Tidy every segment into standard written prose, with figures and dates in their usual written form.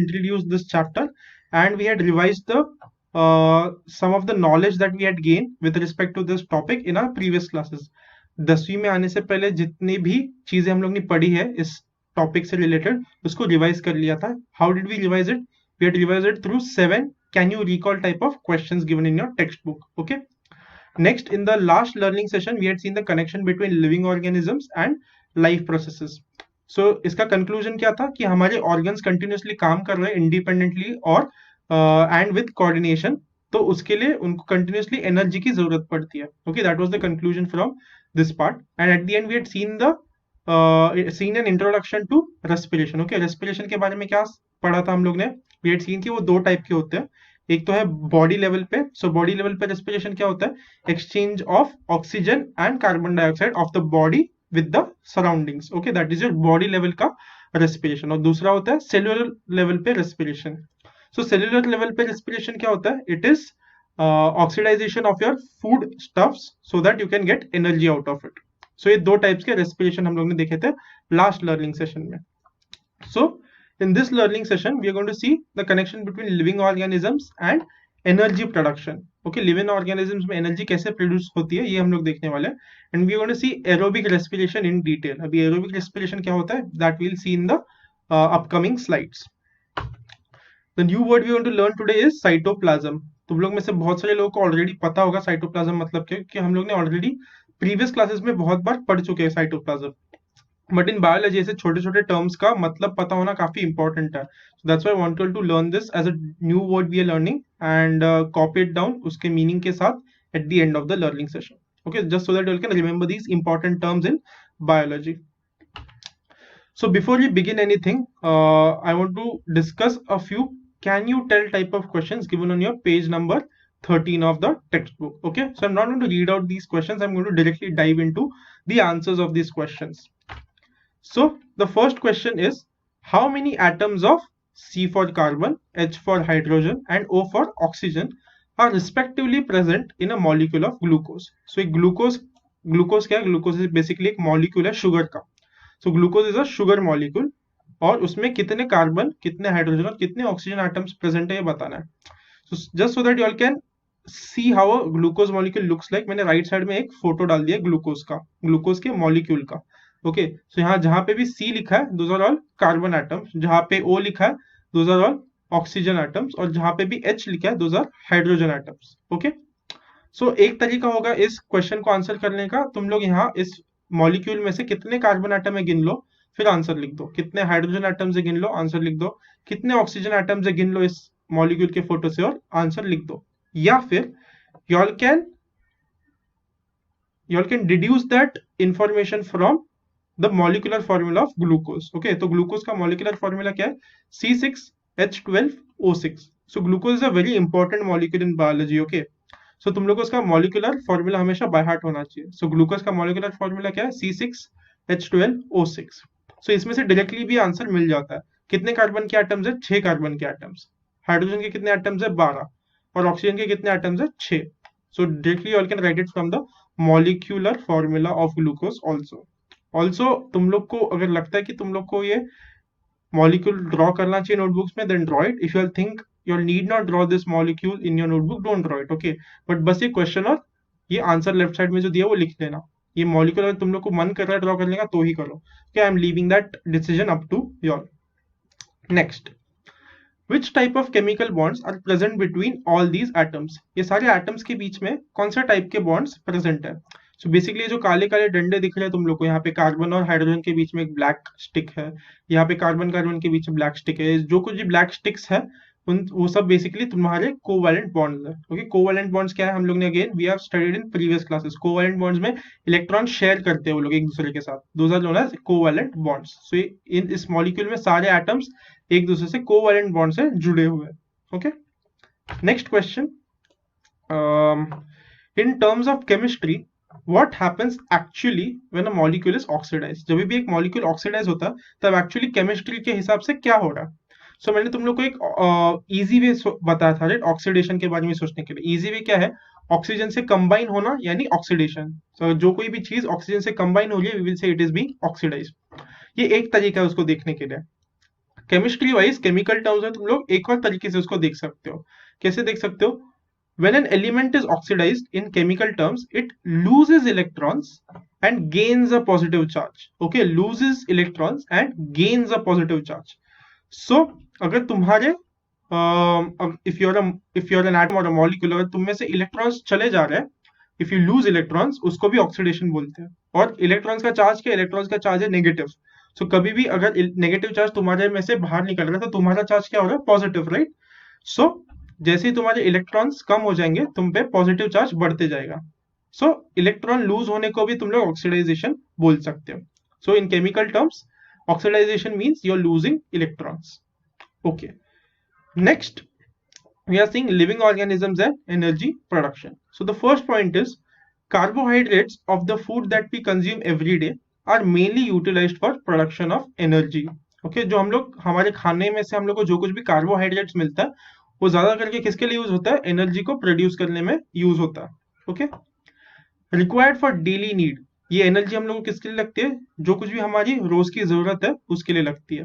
introduced this chapter and we had revised the some of the knowledge that we had gained with respect to this topic in our previous classes. 10वीं में आने से पहले जितनी भी चीजें हम लोग ने पढ़ी है इस टॉपिक से रिलेटेड उसको रिवाइज कर लिया था. How did we revise it? We had revised it through 7 can you recall type of questions given in your textbook. Okay. Next, in the last learning session, we had seen the connection between living organisms and life processes. So, इसका conclusion क्या था कि हमारे organs continuously काम कर रहे हैं independently और and with coordination. तो उसके लिए उनको continuously energy की जरूरत पड़ती है. Okay, that was the conclusion from this part. And at the end, we had seen an introduction to respiration. Okay, respiration के बारे में क्या पढ़ा था हम लोग ने? We had seen कि वो दो टाइप के होते हैं. एक तो है बॉडी लेवल पे. सो बॉडी लेवल पे रेस्पिरेशन क्या होता है? Exchange of oxygen and carbon dioxide of the body with the surroundings. Okay, that is your body level का रेस्पिरेशन. और दूसरा होता है सेल्युलर लेवल पे रेस्पिरेशन. सो सेल्युलर लेवल पे रेस्पिरेशन क्या होता है? It is oxidization of your food stuffs so that you can get energy out of it. So ये दो टाइप्स के रेस्पिरेशन हम लोग ने देखे थे लास्ट लर्निंग सेशन में. सो in this learning session, we are going to see the connection between living organisms and energy production. Okay, living organisms में energy कैसे produce होती है ये हम लोग देखने वाले हैं. And we are going to see aerobic respiration in detail. अभी aerobic respiration क्या होता है? That we'll see in the upcoming slides. The new word we are going to learn today is cytoplasm. तुम लोग में से बहुत सारे लोगों को already पता होगा cytoplasm मतलब क्या, कि हम लोग ने already previous classes में बहुत बार पढ़ चुके हैं cytoplasm. बट इन बायोलॉजी ऐसे छोटे छोटे टर्म्स का मतलब पता होना काफी इंपॉर्टेंट है. So that's why I wanted to learn this as a new word we are learning and copy it down उसके मीनिंग के साथ at the end of the learning session. Okay, just so that you can remember these important terms in biology. So before we begin anything I want to discuss a few can you tell type of questions given on your page number 13 of the textbook. Okay, so I'm not going to read out these questions. I'm going to directly dive into the answers of these questions. So the first question is, how many atoms of C for carbon, H for hydrogen and O for oxygen are respectively present in a molecule of glucose? So glucose क्या है? Glucose is basically एक molecule है sugar का. So glucose is a sugar molecule और उसमें कितने carbon, कितने hydrogen और कितने ऑक्सीजन एटम्स प्रेजेंट है ये बताना है. So just so that you all can see how a glucose molecule looks like, मैंने राइट साइड में एक फोटो डाल दिया ग्लूकोज का, ग्लूकोज के मॉलिक्यूल का. ओके, सो यहाँ जहां पे भी C लिखा है those are all carbon atoms, जहां पे O लिखा है those are all oxygen atoms और जहां पे भी H लिखा है those are hydrogen atoms. Okay, so एक तरीका होगा इस क्वेश्चन को आंसर करने का. तुम लोग यहाँ इस मॉलिक्यूल में से कितने कार्बन एटम है गिन लो, फिर आंसर लिख दो. कितने हाइड्रोजन एटम्स है गिन लो, आंसर लिख दो. कितने ऑक्सीजन एटम्स है गिन लो इस मॉलिक्यूल के फोटो से और आंसर लिख दो. या फिर you all can deduce that information from the molecular formula of glucose. Okay, तो glucose का molecular formula क्या है? C6H12O6. So glucose is a very important molecule in biology. Okay, so तुम लोग को उसका molecular formula हमेशा by heart होना चाहिए. So glucose का molecular formula क्या है? C6H12O6. So इसमें से directly भी आंसर मिल जाता है. कितने कार्बन के एटम्स है? 6 कार्बन के एटम्स. हाइड्रोजन के कितने एटम्स है? 12. और ऑक्सीजन के कितने एटम्स है? 6. So directly you can write it from the molecular formula of glucose also तुम लोग को अगर लगता है कि तुम लोग को ये molecule ड्रॉ करना चाहिए नोटबुक्स में, then draw it. If you all think you all need not draw this molecule in your notebook, don't draw it. Okay, but बस ये क्वेश्चन और ये आंसर लेफ्ट साइड में जो दिया वो लिख लेना. ये molecule अगर तुम लोग को मन कर रहा है ड्रॉ करने का तो ही करो. Okay, I am leaving that decision up to you all. Next, which type of chemical bonds are present between all these atoms? ये सारे atoms के बीच में कौन सा टाइप के bonds present है? So basically जो काले काले डंडे दिख रहे हैं तुम लोग को, यहाँ पे कार्बन और हाइड्रोजन के बीच में एक ब्लैक स्टिक है, यहाँ पे कार्बन कार्बन के बीच में ब्लैक स्टिक है. जो कुछ भी ब्लैक स्टिक्स है वो सब बेसिकली तुम्हारे कोवैलेंट बॉन्ड्स है. ओके, कोवैलेंट बॉन्ड्स क्या है? हम लोग ने again we have studied in previous classes. Covalent bonds में इलेक्ट्रॉन शेयर करते हैं वो लोग एक दूसरे के साथ. Those are known as covalent bonds. So in इस मॉलिक्यूल में सारे एटम्स एक दूसरे से कोवैलेंट बॉन्ड से जुड़े हुए हैं. Okay, next question. In terms of chemistry what happens actually when a molecule is oxidized? जब भी एक मॉलिक्यूल ऑक्सीडाइज होता है तब एक्चुअली केमिस्ट्री के हिसाब से क्या हो रहा है? सो मैंने तुम लोग को एक इजी वे बताया था राइट, ऑक्सीडेशन के बारे में सोचने के लिए. इजी वे क्या है? ऑक्सीजन से कंबाइन होना यानी ऑक्सीडेशन. सो जो कोई भी चीज ऑक्सीजन से कंबाइन हो रही है we will say it is being oxidised. ये एक तरीका है उसको देखने के लिए. केमिस्ट्री वाइज केमिकल टर्म्स में तुम लोग एक और तरीके से उसको देख सकते हो। कैसे देख सकते हो? When an element is oxidized in chemical terms, it loses electrons and gains a positive charge. Okay, loses electrons and gains a positive charge. So, अगर तुम्हारे if you're an atom or a molecule, अगर तुम में से electrons चले जा रहे हैं, if you lose electrons, उसको भी ऑक्सीडेशन बोलते हैं। और इलेक्ट्रॉन्स का चार्ज क्या? इलेक्ट्रॉन्स का चार्ज है नेगेटिव। सो कभी भी अगर नेगेटिव चार्ज तुम्हारे में से बाहर निकल रहा है तो तुम्हारा चार्ज क्या हो रहा है? Positive, right? सो जैसे ही तुम्हारे इलेक्ट्रॉन्स कम हो जाएंगे तुम पे पॉजिटिव चार्ज बढ़ते जाएगा। सो इलेक्ट्रॉन लूज होने को भी तुम लोग ऑक्सीडाइजेशन बोल सकते हो। So in chemical terms oxidization means you are losing electrons. Okay, next we are seeing living organisms and energy production. So the first point is carbohydrates of the food that we consume every day are mainly utilized for production of energy. Okay, जो हम लोग हमारे खाने में से हम लोग को जो कुछ भी कार्बोहाइड्रेट्स मिलता है वो ज्यादा करके किसके लिए यूज होता है? एनर्जी को प्रोड्यूस करने में यूज होता है। Okay, required for daily need, ये एनर्जी हम लोग को किसके लिए लगती है? जो कुछ भी हमारी रोज की जरूरत है उसके लिए लगती है।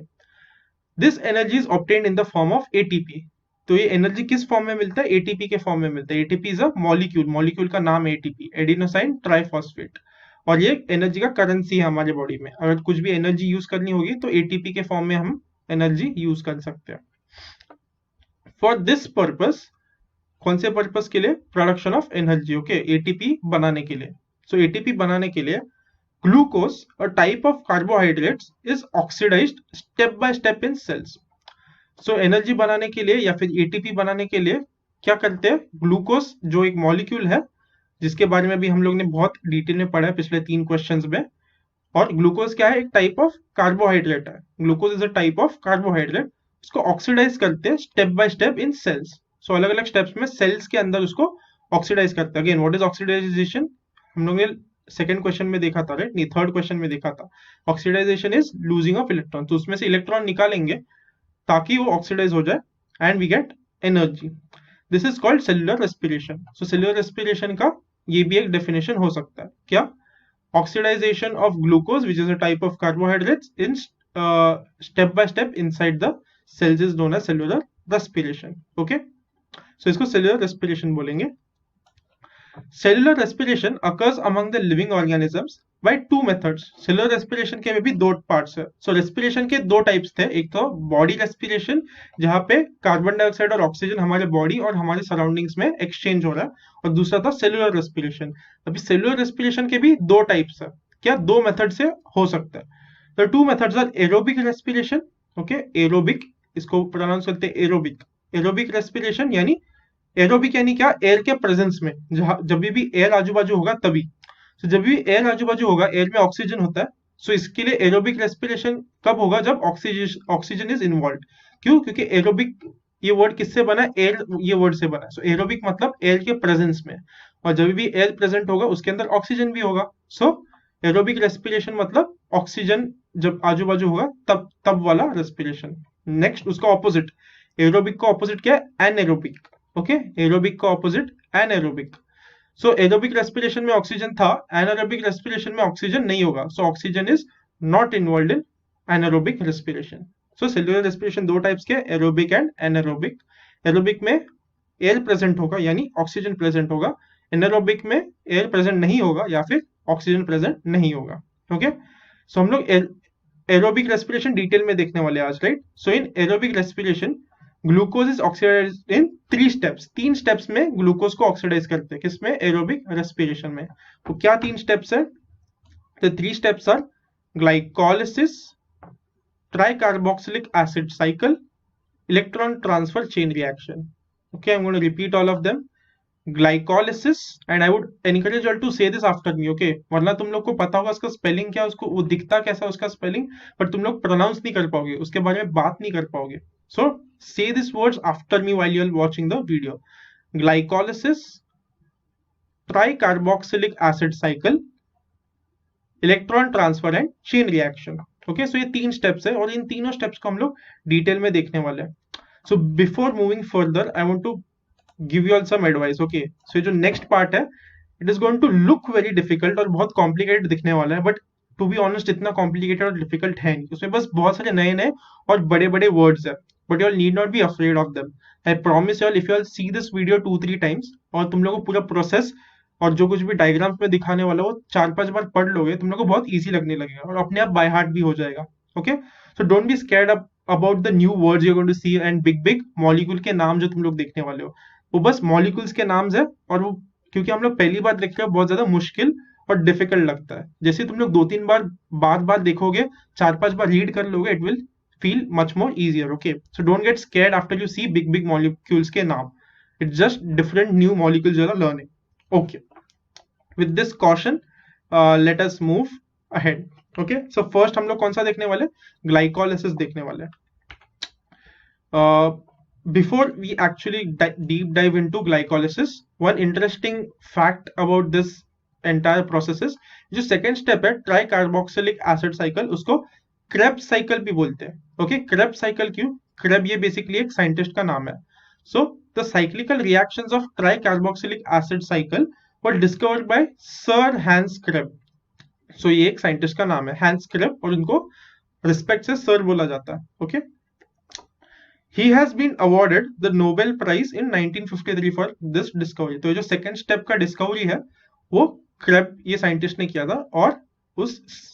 This energy is obtained in the form of ATP. तो ये एनर्जी किस फॉर्म में मिलता है? एटीपी के फॉर्म में मिलता है। ATP is a molecule, molecule का नाम है एटीपी, एडिनोसाइन ट्राइफॉस्फेट, और ये एनर्जी का करेंसी है हमारे बॉडी में। अगर कुछ भी एनर्जी यूज करनी होगी तो एटीपी के फॉर्म में हम एनर्जी यूज कर सकते हैं। फॉर दिस पर्पस, कौन से पर्पस के लिए? Production of energy. Okay, ATP बनाने के लिए। सो एटीपी बनाने के लिए glucose, a type of carbohydrates, is oxidised step by step in cells. So energy बनाने के लिए या फिर एटीपी बनाने के लिए क्या करते हैं? ग्लूकोज जो एक मॉलिक्यूल है जिसके बारे में भी हम लोग ने बहुत डिटेल में पढ़ा है पिछले 3 क्वेश्चंस में, और ग्लूकोज क्या है? एक टाइप ऑफ कार्बोहाइड्रेट है। Glucose is a type of carbohydrate. उसको ऑक्सीडाइज करते हैं step by step in cells. So अलग अलग स्टेप्स में सेल्स के अंदर उसको ऑक्सीडाइज करते हैं। Again, what is oxidisation? हम लोग ने सेकंड क्वेश्चन में देखा था, राइट? नहीं, थर्ड क्वेश्चन में देखा था। Oxidisation is losing of electron. तो उसमें से इलेक्ट्रॉन निकालेंगे ताकि वो ऑक्सीडाइज हो जाए and we get energy. This is called cellular respiration. So cellular respiration का ये भी एक डेफिनेशन हो सकता है। क्या? Oxidisation of glucose which is a type of carbohydrates in step by step inside the cells is known as cellular respiration. Okay, so इसको cellular respiration बोलेंगे। Cellular respiration occurs among the living organisms by 2 methods. Cellular respiration के में भी 2 parts है। So respiration के 2 types थे। एक तो body respiration जहाँ पे कार्बन डाइऑक्साइड और ऑक्सीजन हमारे बॉडी और हमारे सराउंडिंग्स में एक्सचेंज हो रहा है, और दूसरा था सेलुलर रेस्पिरेशन। अभी सेलुलर रेस्पिरेशन के भी 2 टाइप्स है। क्या? 2 मेथड से हो सकता है। The 2 methods are aerobic respiration. Okay, aerobic, इसको प्रोनाउंस करते हैं एरोबिक। एरोबिक रेस्पिरेशन यानी, एरोबिक यानी क्या? एयर के प्रेजेंस में, जब भी एयर आजू बाजू होगा तभी। तो जब भी एयर आजू बाजू होगा, एयर में ऑक्सीजन होता है। सो इसके लिए एरोबिक रेस्पिरेशन कब होगा? जब ऑक्सीजन इज इन्वॉल्व। क्यों? क्योंकि एरोबिक ये वर्ड किससे बना है? एयर ये वर्ड से बना है। सो एरोबिक मतलब एयर के प्रेजेंस में, और जब भी एयर प्रेजेंट होगा उसके अंदर ऑक्सीजन भी होगा। सो एरोबिक रेस्पिरेशन मतलब ऑक्सीजन जब आजू बाजू होगा तब वाला रेस्पिरेशन। नेक्स्ट, उसका ऑपोजिट, एरोबिक का ऑपोजिट क्या है? एनएरोबिक। ओके, एरोबिक का ऑपोजिट एनएरोबिक। सो एरोबिक रेस्पिरेशन में ऑक्सीजन था, एनारोबिक रेस्पिरेशन में ऑक्सीजन नहीं होगा। So oxygen is not involved in anaerobic respiration. So cellular respiration 2 types के, एरोबिक एंड एनारोबिक। एरोबिक में एयर प्रेजेंट होगा यानी ऑक्सीजन प्रेजेंट होगा। एनारोबिक में एयर प्रेजेंट नहीं होगा या फिर ऑक्सीजन प्रेजेंट नहीं होगा। ओके, सो हम लोग एरोबिक रेस्पिरेशन डिटेल में देखने वाले आज, right? So in aerobic respiration glucose is oxidised in 3 steps. 3 steps में ग्लूकोज को ऑक्सीडाइज करते हैं। किसमें? एरोबिक रेस्पिरेशन में। तो क्या 3 स्टेप्स है? तो 3 steps are glycolysis, tricarboxylic acid cycle, electron transfer chain reaction. Okay, I'm going to repeat all of them. Glycolysis, and I would encourage you all to say this after me. Okay, वरना तुम लोग को पता होगा उसका spelling क्या, उसको वो दिखता कैसा उसका स्पेलिंग, पर तुम लोग प्रोनाउंस नहीं कर पाओगे, उसके बारे में बात नहीं कर पाओगे। So say these words after me while you are watching the video. Glycolysis, tricarboxylic acid cycle, electron transfer and chain reaction. Okay, so ये 3 स्टेप्स है और इन तीनों स्टेप्स को हम लोग डिटेल में देखने वाले हैं। So before moving further, I want to give you all some advice. Okay, so जो next part है, it is going to look very difficult और बहुत complicated दिखने वाला है, but टू बी ऑनेस्ट इतना कॉम्प्लिकेटेड और डिफिकल्ट है नहीं, उसमें बस बहुत सारे नए नए और बड़े बड़े वर्ड्स है, but you need not be afraid of them. I promise you, if you see this video 2-3 times और तुम लोगों को पूरा प्रोसेस और जो कुछ भी डायग्राम्स में दिखाने वाला वो 4-5 बार पढ़ लोगे, तुम लोग को बहुत ईजी लगने लगेगा और अपने आप बाय हार्ट भी हो जाएगा। Okay, so don't be scared about the new words you are going to see and big big molecule के नाम जो तुम लोग देखने वाले हो, वो बस मॉलिक्यूल्स के नाम्स है, और वो क्योंकि हम लोग पहली बार देख रहे हो बहुत ज्यादा मुश्किल और डिफिकल्ट लगता है। जैसे तुम लोग 2-3 बार बार देखोगे, 4-5 बार रीड कर लोगे, it will feel much more easier. Okay, so don't get scared after you see big molecules के नाम, it's just different new molecules you are learning. Okay, with this caution let us move ahead. Okay, so first हम लोग कौन सा देखने वाले, glycolysis देखने वाले। Before we actually deep dive into glycolysis, one interesting fact about this entire process is जो second step है ट्राइकार्बोक्सिलिक एसिड साइकिल, उसको क्रेब्स साइकिल भी बोलते हैं। ओके, क्रेब्स साइकिल क्यों? क्रेब ये बेसिकली एक साइंटिस्ट का नाम है। So the cyclical reactions of tricarboxylic acid cycle were discovered by sir Hans Kreb. So ये एक साइंटिस्ट का नाम है हैंस क्रेब, और उनको रिस्पेक्ट से सर बोला जाता है। Okay, he has been awarded the Nobel Prize in 1953 for this discovery। तो ये जो सेकंड स्टेप का डिस्कवरी है वो क्रेब ये साइंटिस्ट ने किया था, और उस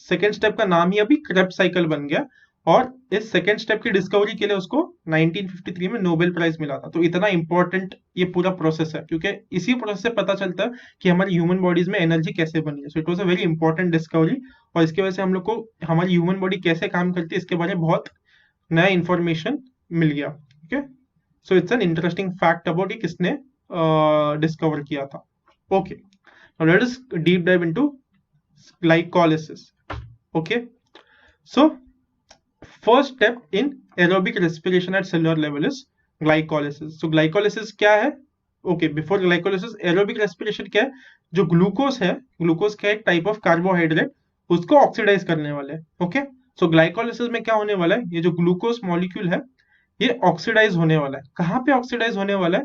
सेकेंड स्टेप का नाम ही अभी क्रेब साइकिल बन गया, और इस सेकेंड स्टेप की डिस्कवरी के लिए उसको 1953 में नोबेल प्राइज मिला था। तो इतना इंपॉर्टेंट ये पूरा प्रोसेस है, क्योंकि इसी प्रोसेस से पता चलता है कि हमारी ह्यूमन बॉडीज में एनर्जी कैसे बनी है। So it was a very important discovery, और इसकी वजह से हम लोग को हमारी ह्यूमन बॉडी कैसे काम करती है इसके बारे में बहुत नया इंफॉर्मेशन मिल गया। Okay, so it's an interesting fact about ये किसने डिस्कवर किया था। Okay, now let us deep dive into glycolysis. Okay, so first step in aerobic respiration at cellular level is glycolysis. So glycolysis क्या है? Okay, before glycolysis aerobic respiration क्या है? जो glucose है, ग्लूकोज का एक टाइप ऑफ कार्बोहाइड्रेट, उसको oxidise करने वाले हैं। ओके, सो ग्लाइकोलाइसिस में क्या होने वाला है, ये जो ग्लूकोज मॉलिक्यूल है ये ऑक्सीडाइज होने वाला है। कहाँ पे ऑक्सीडाइज होने वाला है?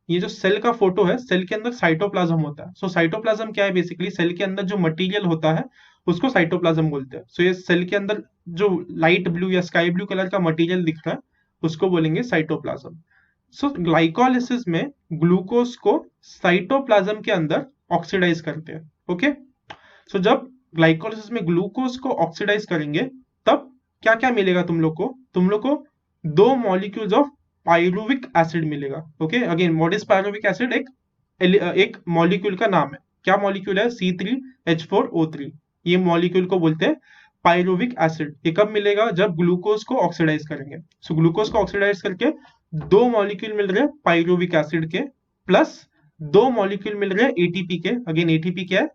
ये जो सेल का फोटो है, सेल के अंदर साइटोप्लाज्म होता है। सो साइटोप्लाज्म क्या है? बेसिकली सेल के अंदर जो मटेरियल होता है उसको साइटोप्लाज्म बोलते हैं। सो ये सेल के अंदर जो लाइट ब्लू या स्काई ब्लू कलर का मटेरियल दिख रहा है उसको बोलेंगे साइटोप्लाज्म। सो ग्लाइकोलाइसिस में ग्लूकोज को साइटोप्लाज्म के अंदर ऑक्सीडाइज करते हैं। ओके, सो जब ग्लाइकोलाइसिस में ग्लूकोज को ऑक्सीडाइज करेंगे तब क्या क्या मिलेगा तुम लोग को? तुम लोग को दो मॉलिक्यूल्स ऑफ पायरुविक एसिड मिलेगा। Okay, again what is pyruvic acid? एक मॉलिक्यूल का नाम है। क्या मॉलिक्यूल है? C3H4O3। ये मॉलिक्यूल को बोलते हैं पायरुविक एसिड। ये कब मिलेगा? जब ग्लूकोज को ऑक्सीडाइज करेंगे। सो ग्लूकोज को ऑक्सीडाइज करके दो मॉलिक्यूल मिल रहे हैं पायरुविक एसिड के, प्लस दो मॉलिक्यूल मिल रहे हैं एटीपी के। अगेन एटीपी क्या है?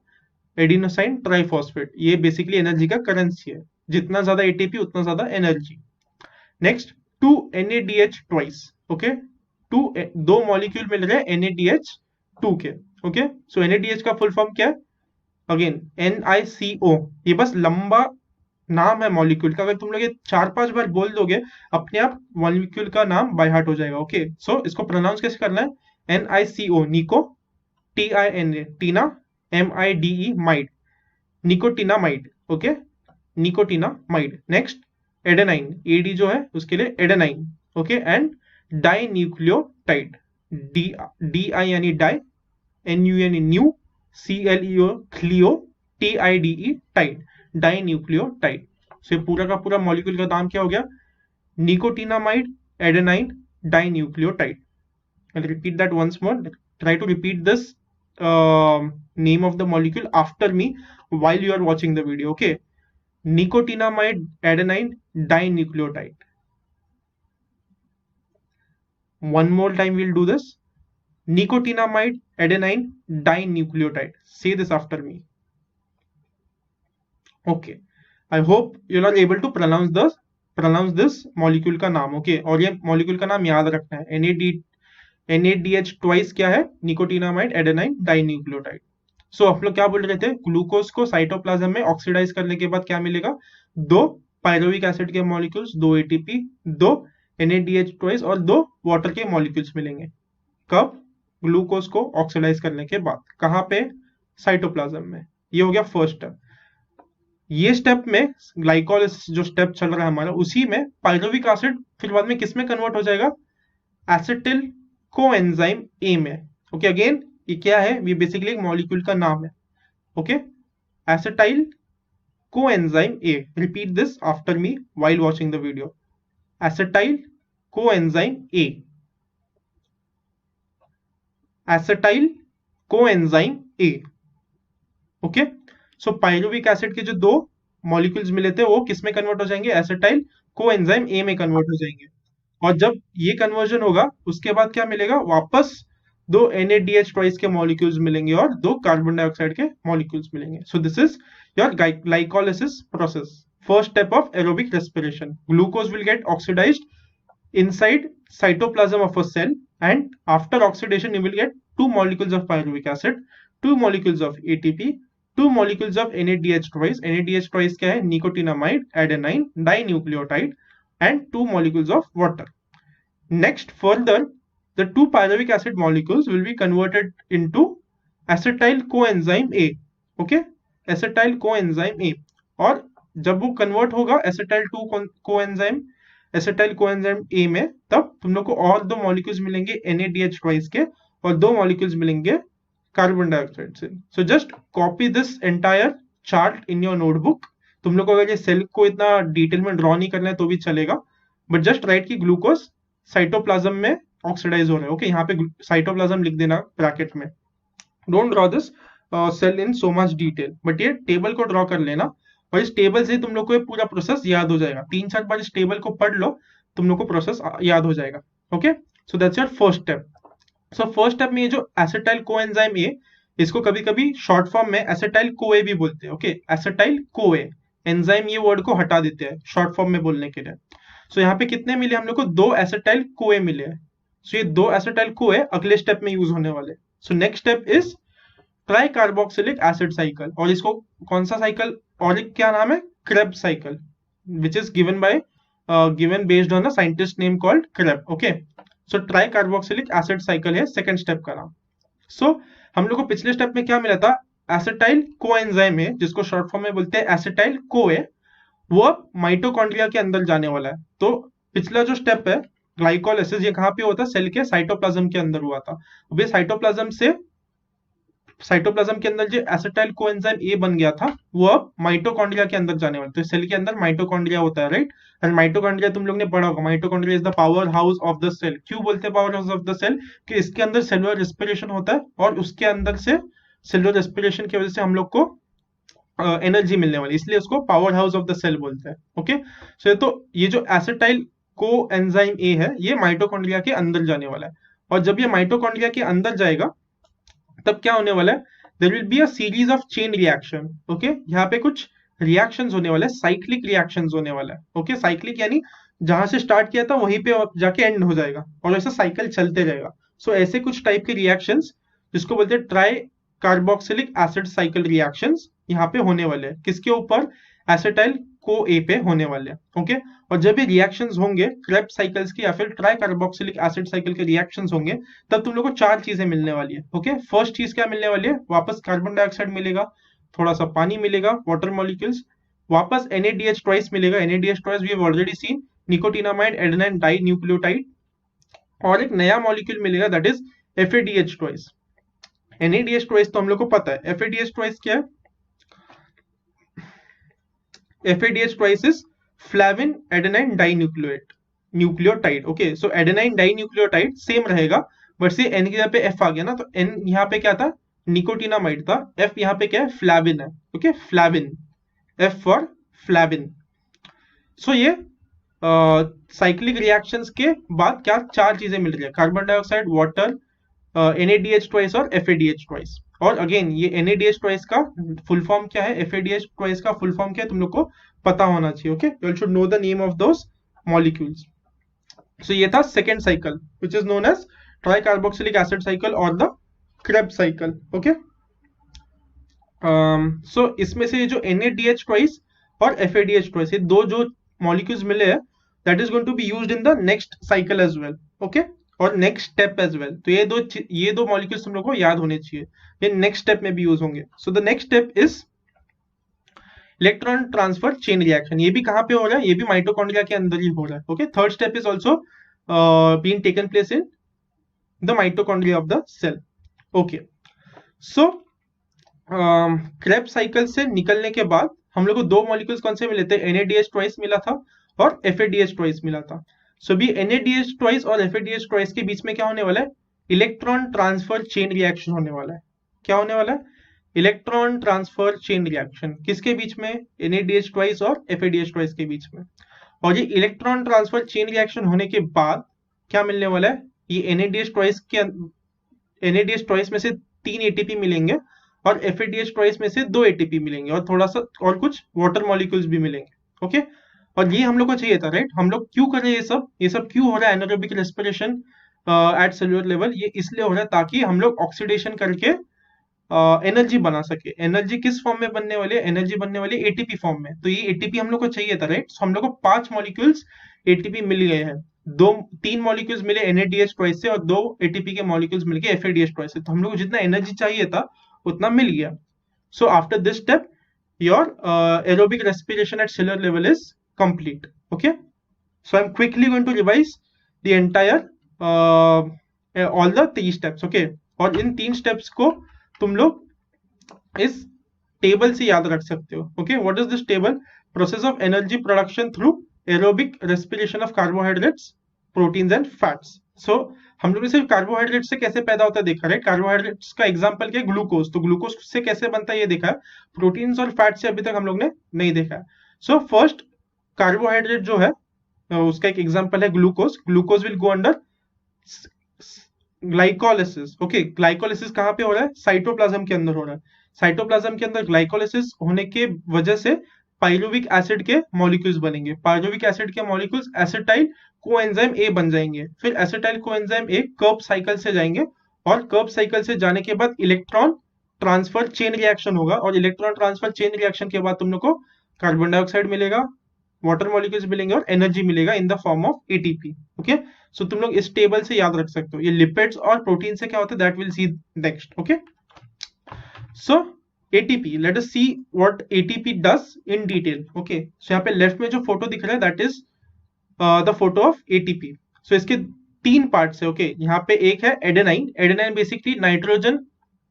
Adenosine triphosphate. ये बेसिकली एनर्जी का करेंसी है, जितना ज्यादा एटीपी उतना ज्यादा energy. Next 2 NADH twice. Okay, दो मॉलिक्यूल मिल रहे हैं NADH2 के। ओके, सो NADH का फुल फॉर्म क्या है? Again NiCO। ये बस लंबा नाम है मॉलिक्यूल का, अगर तुम लोग ये 4-5 बार बोल दोगे अपने आप मॉलिक्यूल का नाम बाय हार्ट हो जाएगा। ओके, सो इसको प्रोनाउंस कैसे करना है? NiCO, nico, TINA tina, MIDE mide, nicotinamide. Okay, nicotinamide. Next adenine, AD जो है उसके लिए adenine. Okay, and dinucleotide, DI यानी डाई, NU यानी nu, CLEO cleo, TIDE tide, dinucleotide. So पूरा का पूरा मॉलिक्यूल का नाम क्या हो गया? Nicotinamide, adenine, die nucleotide. I'll repeat that once more. Try to repeat this name of the molecule after me while you are watching the video. Okay, nicotinamide adenine dinucleotide. One more time we'll do this. Nicotinamide adenine dinucleotide. Say this after me. Okay, I hope you are able to pronounce this molecule का नाम। okay, और ये molecule का नाम याद रखना है। NADH twice क्या है? Nicotinamide adenine dinucleotide. सो हम लोग क्या बोल रहे थे? ग्लूकोज को साइटोप्लाज्म में ऑक्सीडाइज करने के बाद क्या मिलेगा? दो पायरुविक एसिड के मॉलिक्यूल्स, दो एटीपी, दो NADH ट्वाइस और दो वाटर के मॉलिक्यूल्स मिलेंगे। कब? ग्लूकोज को ऑक्सीडाइज करने के बाद। कहाँ पे? साइटोप्लाज्म में। ये हो गया फर्स्ट स्टेप। ये स्टेप में ग्लाइकोलिसिस जो स्टेप चल रहा है हमारा, उसी में पायरुविक एसिड फिर बाद में किस में कन्वर्ट हो जाएगा, एसिटिल कोएंजाइम ए में। ओके, अगेन ये क्या है, ये बेसिकली एक मॉलिक्यूल का नाम है। Okay, acetyl coenzyme A, repeat this after me while watching the video, acetyl coenzyme A, acetyl coenzyme A. Okay, so pyruvic acid के जो दो मॉलिक्यूल्स मिले थे वो किस में कन्वर्ट हो जाएंगे, एसिटाइल कोएंजाइम ए में कन्वर्ट हो जाएंगे। और जब ये कन्वर्जन होगा उसके बाद क्या मिलेगा, वापस दो NaDH ट्वाइस के मॉलिक्यूल्स मिलेंगे और दो कार्बन डाइऑक्साइड के मॉलिक्यूल्स मिलेंगे। So this is your glycolysis process, first step of aerobic respiration. Glucose will get oxidised inside cytoplasm of a cell, and after oxidation you will get two molecules of pyruvic acid, two molecules of ATP, two molecules of NADH twice. NADH twice क्या है, nicotinamide adenine dinucleotide, and two molecules of water. Next, further the two pyruvic acid molecules will be converted into acetyl coenzyme A. Okay, acetyl coenzyme A, और जब वो convert होगा acetyl 2 coenzyme acetyl coenzyme ए में, तब तुम लोग को और दो मॉलिक्यूल्स मिलेंगे NaDH ट्वाइस के, और दो मॉलिक्यूल्स मिलेंगे कार्बन डाइऑक्साइड से। So just copy this entire chart in your notebook. तुम लोग को अगर ये सेल को इतना डिटेल में ड्रॉ नहीं करना है तो भी चलेगा, बट जस्ट राइट की ग्लूकोज साइटोप्लाज्म में ऑक्सीडाइज हो रहा है। ओके, यहाँ पे साइटोप्लाज्म लिख देना ब्रैकेट में। Don't draw this cell in so much detail, but ये टेबल को ड्रॉ कर लेना, और इस टेबल से तुम लोग को ये पूरा प्रोसेस याद हो जाएगा। 3-4 बार इस टेबल को पढ़ लो, तुम लोग को प्रोसेस याद हो जाएगा। Okay, so that's your first step. So first step में ये जो एसिटाइल कोएंजाइम ए, इसको कभी कभी शॉर्ट फॉर्म में एसिटाइल कोए भी बोलते हैं। ओके, एसिटाइल कोए, एंजाइम ये वर्ड को हटा देते हैं शॉर्ट फॉर्म में बोलने के लिए। सो यहाँ पे कितने मिले हम लोग को, 2 एसिटाइल कोए मिले हैं। सो ये 2 एसिटाइल कोए अगले स्टेप में यूज होने वाले। So next step is try carboxylic acid cycle, और इसको कौन सा साइकिल, और एक क्या नाम है, Krebs cycle, which is given based on a scientist name called Krebs. Okay, so tricarboxylic acid cycle है सेकंड स्टेप का नाम। सो हम लोग को पिछले स्टेप में क्या मिला था, एसिटाइल कोएंजाइम है, जिसको शॉर्ट फॉर्म में बोलते हैं एसिटाइल कोए, वो अब माइटोकॉन्ड्रिया के अंदर जाने वाला है। तो पिछला जो स्टेप है ग्लाइकोलाइसिस, ये कहाँ पे होता है, सेल के साइटोप्लाज्म के अंदर हुआ था। अब ये साइटोप्लाज्म के अंदर जो एसिटाइल कोएंजाइम ए बन गया था, वो अब माइटोकॉन्ड्रिया के अंदर जाने वाला। तो सेल के अंदर माइटोकॉन्ड्रिया होता है, राइट। एंड माइटोकॉन्ड्रिया तुम लोग ने पढ़ा होगा, mitochondria is the power house of the cell. क्यों बोलते हैं power house of the cell, कि इसके अंदर सेलुलर रेस्पिरेशन होता है, और उसके अंदर से सेलुलर रेस्पिरेशन की वजह से हम लोग को एनर्जी मिलने वाली, इसलिए उसको power house of the cell बोलते हैं। ओके, सो तो ये जो एसिटाइल कोएंजाइम ए है, ये माइटोकॉन्ड्रिया के अंदर जाने वाला है, और जब ये माइटोकॉन्ड्रिया के अंदर जाएगा तब क्या होने वाला है, there will be a series of chain reaction. Okay, यहाँ पे कुछ रिएक्शंस होने वाले, साइक्लिक रिएक्शंस होने वाला है। ओके, साइक्लिक यानी जहां से स्टार्ट किया था वहीं पे जाके एंड हो जाएगा, और ऐसा साइकिल चलते रहेगा। सो ऐसे कुछ टाइप के रिएक्शंस, जिसको बोलते हैं try carboxylic acid cycle reactions, यहाँ पे होने वाले हैं। किसके ऊपर, एसिटाइल को ए पे होने वाले हैं। ओके, और जब ये रिएक्शंस होंगे क्रेब्स साइकिल्स की या फिर ट्राई कार्बोक्सिलिक एसिड साइकिल के रिएक्शंस होंगे, तब तुम लोग को 4 चीजें मिलने वाली है। ओके, फर्स्ट चीज क्या मिलने वाली है, वापस कार्बन डाइऑक्साइड मिलेगा, थोड़ा सा पानी मिलेगा, वाटर मॉलिक्यूल्स, वापस NaDH ट्वाइस मिलेगा। NaDH twice we have already seen, nicotinamide adenine die nucleotide, और एक नया मॉलिक्यूल मिलेगा, that is FADH twice. NaDH twice तो हम लोग को पता है, FADH ट्वाइस क्या है, FADH twice is फ्लैविन adenine dinucleotide. Okay, so adenine dinucleotide same रहेगा, बट से N की जगह पे F आ गया ना, तो N यहाँ पे क्या था, निकोटिनामाइड था, F यहाँ पे क्या है, फ्लैविन है। Okay, flavin, F for flavin. So ये साइक्लिक रिएक्शंस के बाद क्या 4 चीजें मिल रही है, carbon dioxide, water, NaDH twice और FADH ट्वाइस। और अगेन ये NaDH ट्वाइस का फुल फॉर्म क्या है, FADH ट्वाइस का फुल फॉर्म क्या है, तुम लोग को पता होना चाहिए। Okay, you should know the name of those molecules. So ये था second cycle, which is known as tricarboxylic acid cycle और the Krebs cycle. Okay, so इसमें से जो NaDH ट्वाइस और FADH ट्वाइस, ये दो जो मॉलिक्यूल्स मिले हैं, that is going to be used in the next cycle as well. Okay, और नेक्स्ट स्टेप एज वेल। तो ये दो मॉलिक्यूल्स तुम लोग को याद होने चाहिए, ये नेक्स्ट स्टेप में भी यूज होंगे। So the next step is electron transfer chain reaction, ये भी कहाँ पे हो रहा है, ये भी माइटोकॉन्ड्रिया के अंदर ही हो रहा है. Okay, third step is also being taken place in the mitochondria of the cell. Okay, so Krebs cycle से निकलने के बाद हम लोग को दो मॉलिक्यूल्स कौन से मिले थे, NADH ट्वाइस मिला था और FADH ट्वाइस मिला था. सो भी NADH ट्वाइस और FADH ट्वाइस के बीच में क्या होने वाला है, इलेक्ट्रॉन ट्रांसफर चेन रिएक्शन होने वाला है. क्या होने वाला है, इलेक्ट्रॉन ट्रांसफर चेन रिएक्शन. किसके बीच में, NADH ट्वाइस और FADH ट्वाइस के बीच में. और ये इलेक्ट्रॉन ट्रांसफर चेन रिएक्शन होने के बाद क्या मिलने वाला है, ये NADH ट्वाइस में से 3 ATP मिलेंगे और FADH ट्वाइस में से 2 ATP मिलेंगे और थोड़ा सा और कुछ वाटर मॉलिक्यूल्स भी मिलेंगे. ओके, और ये हम लोग को चाहिए था, राइट. हम लोग क्यों कर रहे हैं ये सब क्यों हो रहा है anaerobic respiration at cellular level, ये इसलिए हो रहा है ताकि हम लोग ऑक्सीडेशन करके एनर्जी बना सके. एनर्जी किस फॉर्म में बनने वाली है, एनर्जी बनने वाली है ATP फॉर्म में. तो ये ATP हम लोग को चाहिए था, राइट. हम लोग को 5 मॉलिक्यूल्स ATP मिल गए हैं. 3 मॉलिक्यूल्स मिले NADH ट्वाइस से और 2 ATP के मॉलिक्यूल्स मिल गए FADH ट्वाइस से. तो हम लोग को जितना एनर्जी चाहिए था उतना मिल गया. So after this step your aerobic respiration at cellular level is complete. Okay, so I'm quickly going to revise the entire all the 3 steps. Okay, और इन 3 steps को तुम लोग इस टेबल से याद रख सकते हो. Okay, what is this table, process of energy production through aerobic respiration of carbohydrates, proteins and fats. So हम लोग ने सिर्फ कार्बोहाइड्रेट से कैसे पैदा होता है देखा, राइट. कार्बोहाइड्रेट्स का एग्जांपल क्या है, ग्लूकोज. तो ग्लूकोज से कैसे बनता है ये देखा है. प्रोटीन्स और फैट से अभी तक हम लोग ने नहीं देखा है. सो फर्स्ट कार्बोहाइड्रेट जो है उसका एक एग्जांपल है glucose. Glucose will go under glycolysis. Okay, glycolysis कहाँ पे हो रहा है, साइटोप्लाज्म के अंदर हो रहा है. साइटोप्लाज्म के अंदर ग्लाइकोलिसिस होने के वजह से पाइरुविक एसिड के मॉलिक्यूल्स बनेंगे. पाइरुविक एसिड के मॉलिक्यूल्स एसिटाइल कोएंजाइम ए बन जाएंगे. फिर एसिटाइल कोएंजाइम ए कर्ब साइकिल से जाएंगे और कर्ब साइकिल से जाने के बाद इलेक्ट्रॉन ट्रांसफर चेन रिएक्शन होगा और इलेक्ट्रॉन ट्रांसफर चेन रिएक्शन के बाद तुम लोग को कार्बन डाइऑक्साइड मिलेगा, वाटर मॉलिक्यूल्स मिलेंगे और एनर्जी मिलेगा in the form of ATP. Okay, so तुम लोग इस टेबल से याद रख सकते हो. ये लिपिड्स और प्रोटीन से क्या होता है that will see next. Okay, so ATP, let us see what ATP does in detail. Okay, so यहाँ पे लेफ्ट में जो फोटो दिख रहा है that is the photo of ATP. So इसके 3 पार्ट्स है. ओके, यहाँ पे एक है एडेनाइन. एडेनाइन बेसिकली नाइट्रोजन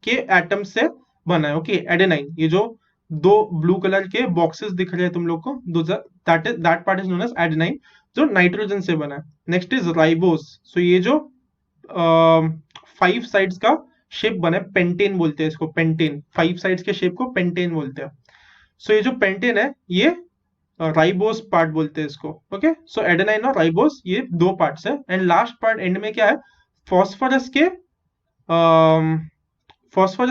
के एटम से बना है. ओके, एडेनाइन, ये जो 2 ब्लू कलर के बॉक्सेस दिख रहे हैं तुम लोग को, that part is known as adenine, जो नाइट्रोजन से बना है. Next is ribose. सो ये जो 5 साइड्स का शेप बना है, पेंटेन बोलते हैं इसको. पेंटेन, 5 साइड्स के शेप को पेंटेन बोलते हैं. सो ये जो पेंटेन है ये राइबोस पार्ट बोलते हैं इसको. ओके, सो एडेनाइन और राइबोस ये 2 पार्ट्स है. एंड लास्ट पार्ट एंड में क्या है, फॉस्फोरस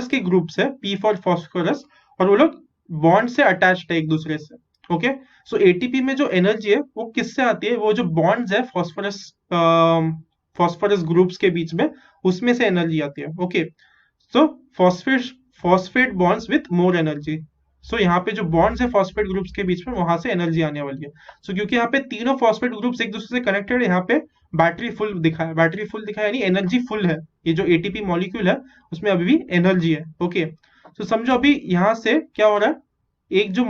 के ग्रुप्स है, P फॉर फॉस्फोरस, और वो लोग बॉन्ड से अटैच्ड है एक दूसरे से. ओके, सो ATP में जो एनर्जी है वो किससे आती है, वो जो बॉन्ड्स है फॉस्फोरस ग्रुप्स के बीच में, उसमें से एनर्जी आती है. Okay, so phosphate bonds with more energy. So यहाँ पे जो बॉन्ड्स है फॉस्फेट ग्रुप्स के बीच में, वहां से एनर्जी आने वाली है. सो क्योंकि यहाँ पे तीनों फॉस्फेट ग्रुप्स एक दूसरे से कनेक्टेड है, यहाँ पे बैटरी फुल दिखा है. बैटरी फुल दिखा है यानी एनर्जी फुल है. ये जो ATP मॉलिक्यूल है उसमें अभी भी एनर्जी है. ओके, सो समझो अभी यहाँ से क्या हो रहा है, एक जो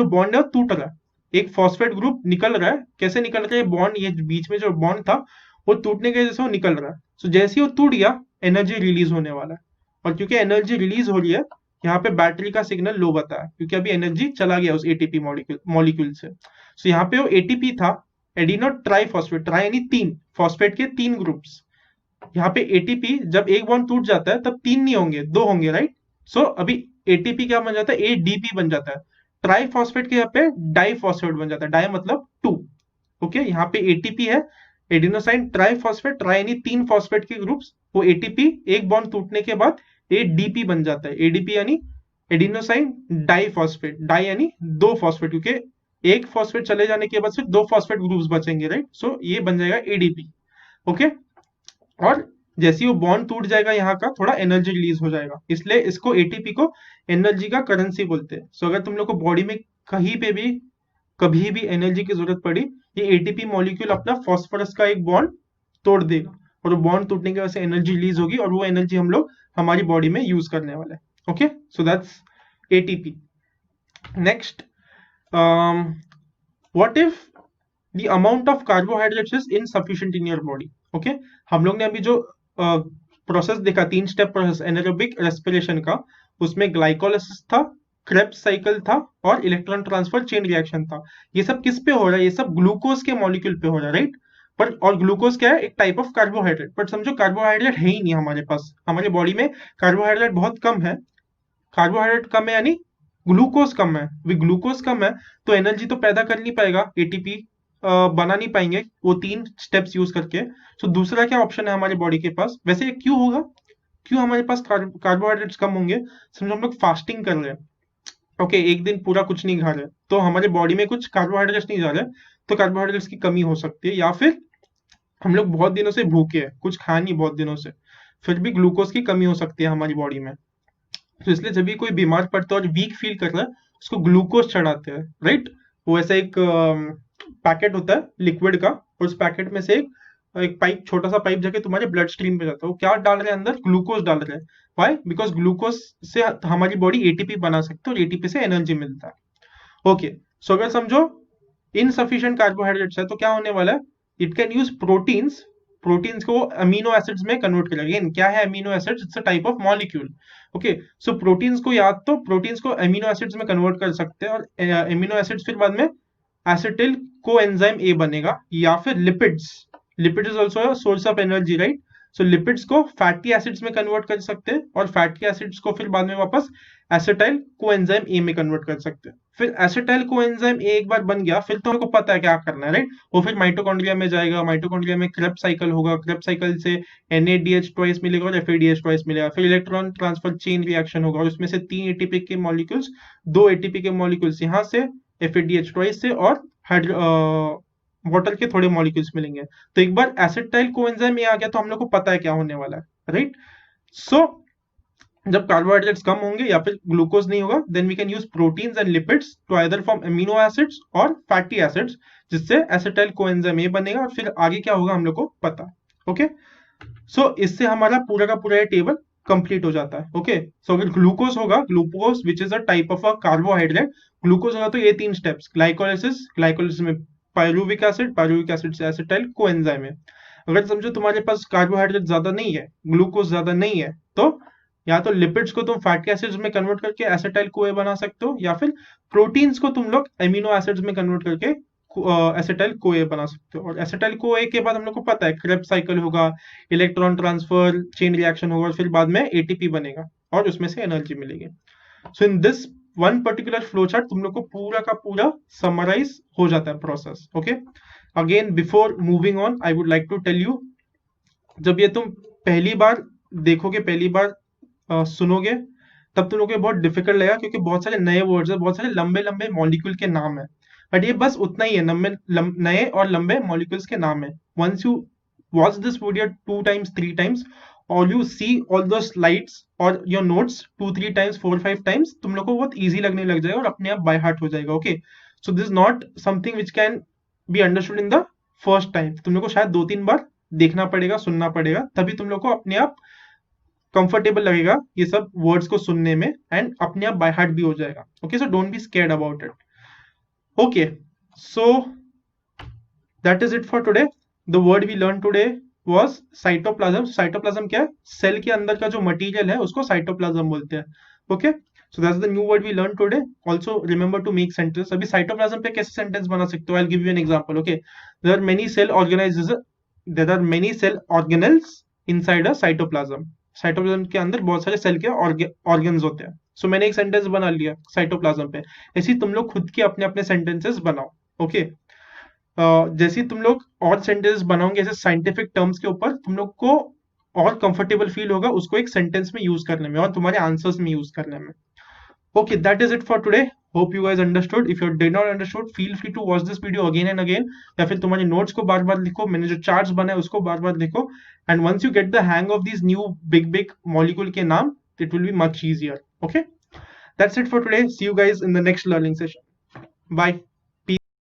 बॉन्ड है वो टूट रहा है, एक फॉस्फेट ग्रुप निकल रहा है. कैसे निकल रहा है, बॉन्ड, ये बीच में जो बॉन्ड था वो टूटने के वजह से वो निकल रहा है. सो जैसे ही वो टूट गया एनर्जी रिलीज होने वाला है. और क्योंकि एनर्जी रिलीज हो रही है, यहाँ पे बैटरी का सिग्नल लो बता है क्योंकि अभी एनर्जी चला गया उस ATP मॉलिक्यूल से. सो यहाँ पे वो ATP था, एडिनो ट्राइफॉस्फेट, ट्राई यानी 3, फॉस्फेट के 3 ग्रुप्स. यहाँ पे ATP जब एक बॉन्ड टूट जाता है तब 3 नहीं होंगे, 2 होंगे, राइट. सो अभी ATP क्या बन जाता है, ADP बन जाता है. ट्राइफॉस्फेट के यहाँ पे डाइफॉस्फेट बन जाता है. डाई मतलब 2. ओके, यहाँ पे ATP है, एडिनोसाइन ट्राइफॉस्फेट, ट्राई यानी 3 फॉस्फेट के ग्रुप्स, वो ATP एक बॉन्ड टूटने के बाद ADP बन जाता है. ADP यानी एडिनोसाइन डाइफॉस्फेट, डाई यानी 2 फॉस्फेट, क्योंकि एक फॉस्फेट चले जाने के बाद सिर्फ 2 फॉस्फेट ग्रुप्स बचेंगे, राइट. सो ये बन जाएगा ADP. ओके, और जैसे ही वो बॉन्ड टूट जाएगा यहाँ का थोड़ा एनर्जी रिलीज हो जाएगा, इसलिए इसको ATP को एनर्जी का करेंसी बोलते हैं. सो अगर तुम लोग को बॉडी में कहीं पे भी कभी भी एनर्जी की जरूरत पड़ी, ये ATP मॉलिक्यूल अपना फॉस्फोरस का एक बॉन्ड तोड़ देगा और वो बॉन्ड टूटने की वजह से एनर्जी रिलीज होगी और वो एनर्जी हम लोग हमारी बॉडी में यूज करने वाले हैं. Okay, so that's ATP. Next, what if the amount of carbohydrates is insufficient in your body? Okay, हम लोग ने अभी जो प्रोसेस देखा, 3 स्टेप प्रोसेस एनारोबिक रेस्पिरेशन का, उसमें ग्लाइकोलाइसिस था, क्रेब्स साइकिल था और इलेक्ट्रॉन ट्रांसफर चेन रिएक्शन था। ये सब किस पे हो रहा है? ये सब ग्लूकोज के मॉलिक्यूल पे हो रहा है, राइट? पर और ग्लूकोज क्या है? एक टाइप ऑफ कार्बोहाइड्रेट। बट समझो कार्बोहाइड्रेट है ही नहीं हमारे पास, हमारे बॉडी में कार्बोहाइड्रेट बहुत कम है। कार्बोहाइड्रेट कम है यानी ग्लूकोज कम है। ग्लूकोज कम है तो एनर्जी तो पैदा कर नहीं पाएगा, एटीपी बना नहीं पाएंगे वो 3 स्टेप्स यूज करके। तो दूसरा क्या ऑप्शन है हमारी बॉडी के पास? वैसे ये क्यों होगा? क्यों हमारे पास कार्बोहाइड्रेट्स कम होंगे? समझो हम लोग फास्टिंग कर रहे हैं, ओके, एक दिन पूरा कुछ नहीं खा रहे, तो हमारे बॉडी में कुछ कार्बोहाइड्रेट्स नहीं जा रहे, तो कार्बोहाइड्रेट्स की कमी हो सकती है। या फिर हम लोग बहुत दिनों से भूखे हैं, कुछ खाया नहीं बहुत दिनों से, फिर भी ग्लूकोज की कमी हो सकती है हमारी बॉडी में। तो इसलिए जब भी कोई बीमार पड़ता है और वीक फील कर रहा है, उसको ग्लूकोज चढ़ाते हैं, राइट? वो ऐसा एक पैकेट होता है लिक्विड का, और उस पैकेट में से एक पाइप, छोटा सा पाइप जाके तुम्हारे ब्लड स्ट्रीम पे जाता है। वो क्या डाल रहे हैं अंदर? ग्लूकोज डाल रहे हैं। वाई? बिकॉज ग्लूकोज से हमारी बॉडी एटीपी बना सकती है और एटीपी से एनर्जी मिलता है। ओके, सो अगर समझो इनसफिशिएंट कार्बोहाइड्रेट्स है तो क्या होने वाला है? It can use proteins, proteins को अमीनो एसिड्स में कन्वर्ट करेगा। अगेन क्या है amino acids? It's a type of molecule. Okay, so proteins को याद, तो प्रोटीन्स को अमीनो एसिड्स में कन्वर्ट कर सकते हैं, और अमीनो एसिड्स फिर बाद में एसिटिल कोएंजाइम ए बनेगा। या फिर lipids, lipid is also source of energy, right? So lipids को फैटी एसिड्स में कन्वर्ट कर सकते हैं, और फैटी एसिड्स को फिर बाद में वापस एसिटाइल कोएंजाइम ए में कन्वर्ट कर सकते हैं। फिर एसिटाइल कोएंजाइम ए एक बार बन गया, फिर तो हमको पता है क्या करना है, राइट? वो फिर माइटोकॉन्ड्रिया में जाएगा, माइटोकॉन्ड्रिया में क्रेब्स साइकिल होगा, क्रेब्स साइकिल से NADH ट्वाइस मिलेगा और FADH ट्वाइस मिलेगा। फिर इलेक्ट्रॉन ट्रांसफर चेन रिएक्शन होगा, और उसमें से 3 एटीपी के मॉलिक्यूल्स, 2 एटीपी के मॉलिक्यूल्स यहाँ से FADH ट्वाइस से, और वाटर के थोड़े मॉलिक्यूल्स मिलेंगे। तो एक बार एसिटाइल कोएंजाइम आ गया तो हम लोग को पता है क्या होने वाला है, राइट? सो जब कार्बोहाइड्रेट्स कम होंगे या फिर ग्लूकोज नहीं होगा, then we can use proteins and lipids to either form amino acids और फैटी एसिड्स, जिससे एसिटाइल कोएंजाइम ए बनेगा, और फिर आगे क्या होगा हम लोग को पता। ओके, सो इससे हमारा पूरा का पूरा टेबल कंप्लीट हो जाता है। ओके, सो अगर ग्लूकोज होगा, glucose which is a type of a carbohydrate, glucose होगा तो ये 3 स्टेप्स, ग्लाइकोलाइसिस, ग्लाइकोलाइसिस में पायरुविक एसिड, पायरुविक एसिड से एसिटाइल कोएंजाइम है। अगर समझो तुम्हारे पास कार्बोहाइड्रेट ज्यादा नहीं है, ग्लूकोज ज्यादा नहीं है, तो या तो लिपिड्स को तुम फैटी एसिड्स में कन्वर्ट करके एसिटाइल कोए बना सकते हो, या फिर प्रोटीन्स को तुम लोग एमिनो एसिड्स में कन्वर्ट करके एसिटाइल कोए बना सकते हो। और एसिटाइल कोए के बाद हम लोग को पता है क्रेब्स साइकिल होगा, इलेक्ट्रॉन ट्रांसफर चेन रिएक्शन होगा, और फिर बाद में एटीपी बनेगा और उसमें से एनर्जी मिलेगी। So in this one particular flow chart तुम लोग को पूरा का पूरा समराइज हो जाता है process. Okay, again before moving on I would like to tell you, जब ये तुम पहली बार देखोगे, पहली बार सुनोगे, तब तुम लोग को बहुत डिफिकल्ट लगेगा, क्योंकि बहुत सारे नए वर्ड्स है, बहुत सारे लंबे लंबे मॉलिक्यूल के नाम है। बट ये बस उतना ही है, नए और लंबे मॉलिक्यूल्स के नाम है। Once you watch this video 2 times 3 times, और यू सी ऑल दो स्लाइड्स और योर नोट्स 2 3 times 4 5 times, तुम लोग को बहुत ईजी लगने लग जाएगा और अपने आप बाय हार्ट हो जाएगा। Okay, so this not something which can be understood in the first time. तुम लोग को शायद 2-3 बार देखना पड़ेगा, सुनना पड़ेगा, तभी तुम लोग को अपने आप कंफर्टेबल लगेगा ये सब वर्ड्स को सुनने में, एंड अपने आप बाय हार्ट भी हो जाएगा। Okay, so don't be scared about it. Okay, so that is it for today. The word we learn today was cytoplasm. Cytoplasm क्या है? सेल के अंदर का जो मटेरियल है उसको साइटोप्लाज्म बोलते हैं। Okay, so that's the new word we learn today. Also remember to make sentence. अभी साइटोप्लाज्म पे कैसे सेंटेंस बना सकते हो? I will give you an example. Okay, there are many cell organelles inside a cytoplasm. Cytoplasm के अंदर बहुत सारे सेल के ऑर्गन्स होते हैं। सो मैंने एक सेंटेंस बना लिया साइटोप्लाज्म पे। ऐसे तुम लोग खुद के अपने अपने सेंटेंसेस बनाओ। ओके, जैसे तुम लोग और सेंटेंस बनाओगे ऐसे साइंटिफिक टर्म्स के ऊपर, तुम लोग को और कंफर्टेबल फील होगा उसको एक सेंटेंस में यूज करने में और तुम्हारे आंसर्स में यूज करने में। Okay, that is it for today. Hope you guys understood. If you did not understood, feel free to watch this video again and again. या फिर तुम्हारे नोट्स को बार बार लिखो, मैंने जो चार्ट्स बनाए उसको बार बार लिखो, and once you get the hang of these new big molecule के नाम, it will be much easier. Okay, that's it for today. See you guys in the next learning session. Bye.